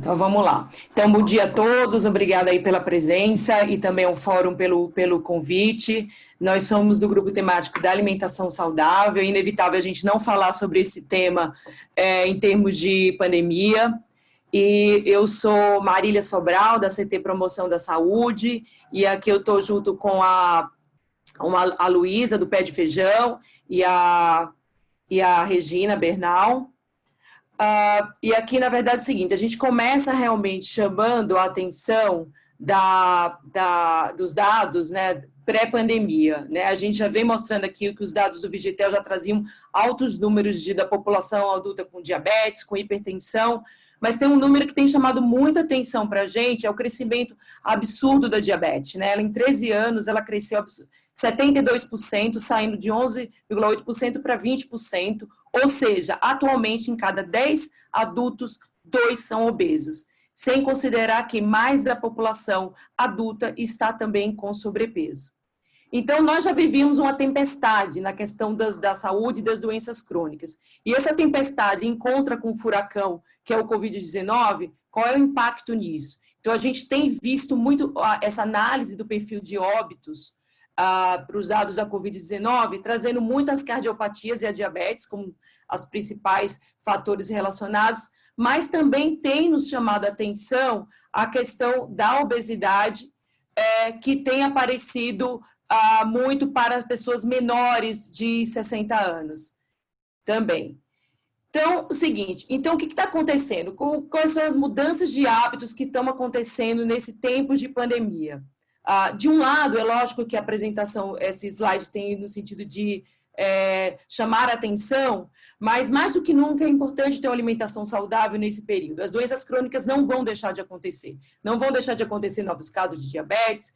Então, vamos lá. Então, bom dia a todos, obrigada aí pela presença e também ao Fórum pelo convite. Nós somos do Grupo Temático da Alimentação Saudável, é inevitável a gente não falar sobre esse tema em termos de pandemia. E eu sou Marília Sobral, da CT Promoção da Saúde, e aqui eu estou junto com a Luísa, do Pé de Feijão, e a Regina Bernal. E aqui, na verdade, é o seguinte, a gente começa realmente chamando a atenção dos dados, né, pré-pandemia, né? A gente já vem mostrando aqui que os dados do Vigitel já traziam altos números da população adulta com diabetes, com hipertensão, mas tem um número que tem chamado muita atenção para a gente, é o crescimento absurdo da diabetes, né? Ela, em 13 anos, ela cresceu 72%, saindo de 11,8% para 20%, ou seja, atualmente, em cada 10 adultos, 2 são obesos, sem considerar que mais da população adulta está também com sobrepeso. Então, nós já vivíamos uma tempestade na questão da saúde e das doenças crônicas. E essa tempestade encontra com o furacão, que é o Covid-19, qual é o impacto nisso? Então, a gente tem visto muito essa análise do perfil de óbitos para os dados da Covid-19, trazendo muitas cardiopatias e a diabetes como os principais fatores relacionados, mas também tem nos chamado a atenção a questão da obesidade, que tem aparecido muito para pessoas menores de 60 anos também. Então, o seguinte, então o que está acontecendo? Quais são as mudanças de hábitos que estão acontecendo nesse tempo de pandemia? De um lado, é lógico que a apresentação, esse slide tem no sentido de chamar a atenção, mas mais do que nunca é importante ter uma alimentação saudável nesse período. As doenças crônicas não vão deixar de acontecer. Não vão deixar de acontecer novos casos de diabetes,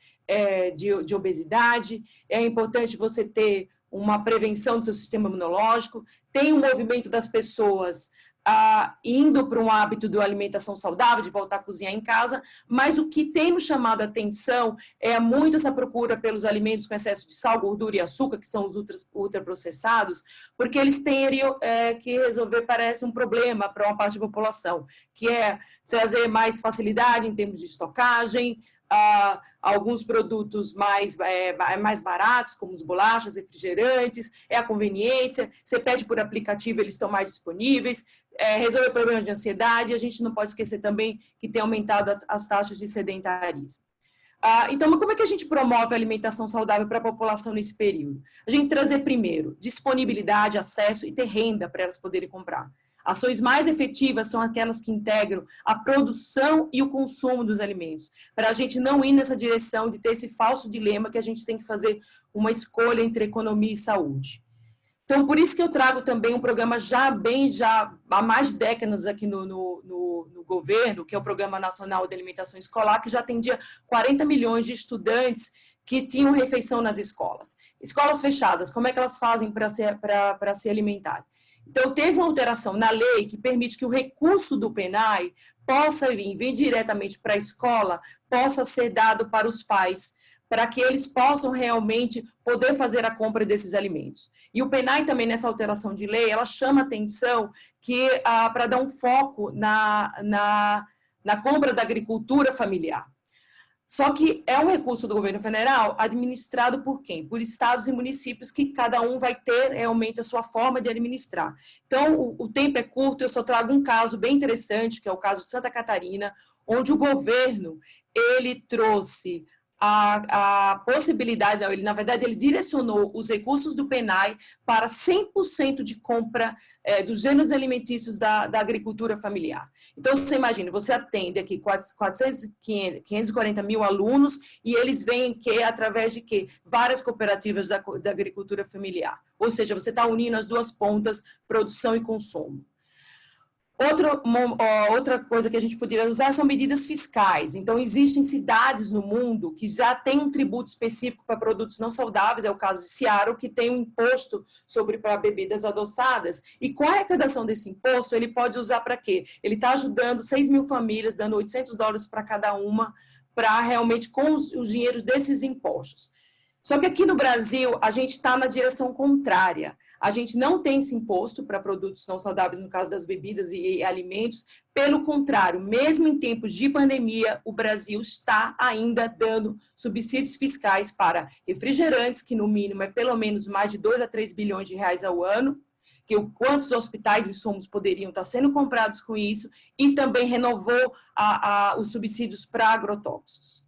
de obesidade. É importante você ter uma prevenção do seu sistema imunológico. Tem um movimento das pessoas indo para um hábito de alimentação saudável, de voltar a cozinhar em casa, mas o que tem nos chamado a atenção é muito essa procura pelos alimentos com excesso de sal, gordura e açúcar, que são os ultraprocessados, porque eles teriam que resolver, parece, um problema para uma parte da população, que é trazer mais facilidade em termos de estocagem, alguns produtos mais baratos, como as bolachas, refrigerantes, a conveniência, você pede por aplicativo, eles estão mais disponíveis, resolver problemas de ansiedade, e a gente não pode esquecer também que tem aumentado as taxas de sedentarismo. Então, como é que a gente promove a alimentação saudável para a população nesse período? A gente trazer primeiro disponibilidade, acesso e ter renda para elas poderem comprar. Ações mais efetivas são aquelas que integram a produção e o consumo dos alimentos, para a gente não ir nessa direção de ter esse falso dilema que a gente tem que fazer uma escolha entre economia e saúde. Então, por isso que eu trago também um programa já há mais de décadas aqui no governo, que é o Programa Nacional de Alimentação Escolar, que já atendia 40 milhões de estudantes que tinham refeição nas escolas. Escolas fechadas, como é que elas fazem para se alimentar? Então, teve uma alteração na lei que permite que o recurso do PENAI possa vir diretamente para a escola, possa ser dado para os pais, para que eles possam realmente poder fazer a compra desses alimentos. E o PENAI também, nessa alteração de lei, ela chama atenção que para dar um foco na compra da agricultura familiar. Só que é um recurso do governo federal administrado por quem? Por estados e municípios, que cada um vai ter realmente a sua forma de administrar. Então, o tempo é curto, eu só trago um caso bem interessante, que é o caso de Santa Catarina, onde o governo, ele trouxe a possibilidade, não, ele, na verdade, ele direcionou os recursos do PENAI para 100% de compra dos gêneros alimentícios da agricultura familiar. Então, você imagina, você atende aqui 540 mil alunos e eles vêm através de quê? Várias cooperativas da agricultura familiar. Ou seja, você está unindo as duas pontas, produção e consumo. Outra coisa que a gente poderia usar são medidas fiscais. Então, existem cidades no mundo que já têm um tributo específico para produtos não saudáveis, é o caso de Seattle, que tem um imposto para bebidas adoçadas. E com a arrecadação desse imposto, ele pode usar para quê? Ele está ajudando 6 mil famílias, dando $800 para cada uma, para realmente com os dinheiros desses impostos. Só que aqui no Brasil, a gente está na direção contrária. A gente não tem esse imposto para produtos não saudáveis, no caso das bebidas e alimentos. Pelo contrário, mesmo em tempos de pandemia, o Brasil está ainda dando subsídios fiscais para refrigerantes, que no mínimo é pelo menos mais de 2 a 3 bilhões de reais ao ano, que quantos hospitais e insumos poderiam estar sendo comprados com isso, e também renovou os subsídios para agrotóxicos.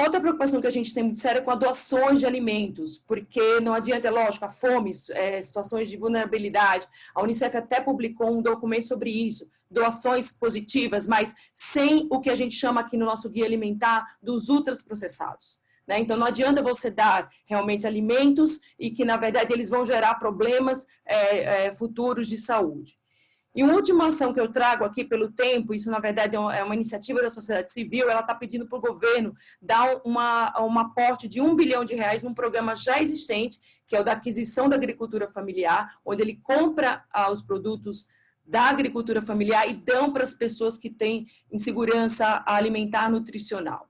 Outra preocupação que a gente tem muito séria é com a doações de alimentos, porque não adianta, é lógico, a fome, situações de vulnerabilidade. A Unicef até publicou um documento sobre isso, doações positivas, mas sem o que a gente chama aqui no nosso guia alimentar dos ultraprocessados. Né? Então, não adianta você dar realmente alimentos e que, na verdade, eles vão gerar problemas futuros de saúde. E uma última ação que eu trago aqui pelo tempo, isso na verdade é uma iniciativa da sociedade civil, ela está pedindo para o governo dar um aporte de R$1 bilhão num programa já existente, que é o da aquisição da agricultura familiar, onde ele compra os produtos da agricultura familiar e dão para as pessoas que têm insegurança alimentar nutricional.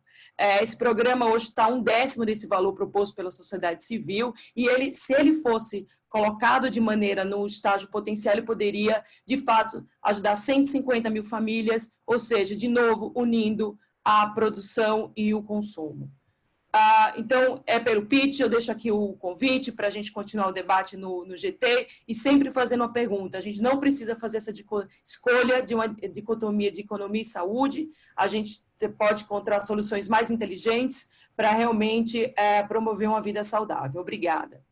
Esse programa hoje está 1/10 desse valor proposto pela sociedade civil e se ele fosse colocado de maneira no estágio potencial, ele poderia, de fato, ajudar 150 mil famílias, ou seja, de novo, unindo a produção e o consumo. Então, pelo pitch, eu deixo aqui o convite para a gente continuar o debate no GT e sempre fazendo uma pergunta. A gente não precisa fazer essa escolha de uma dicotomia de economia e saúde, a gente pode encontrar soluções mais inteligentes para realmente promover uma vida saudável. Obrigada.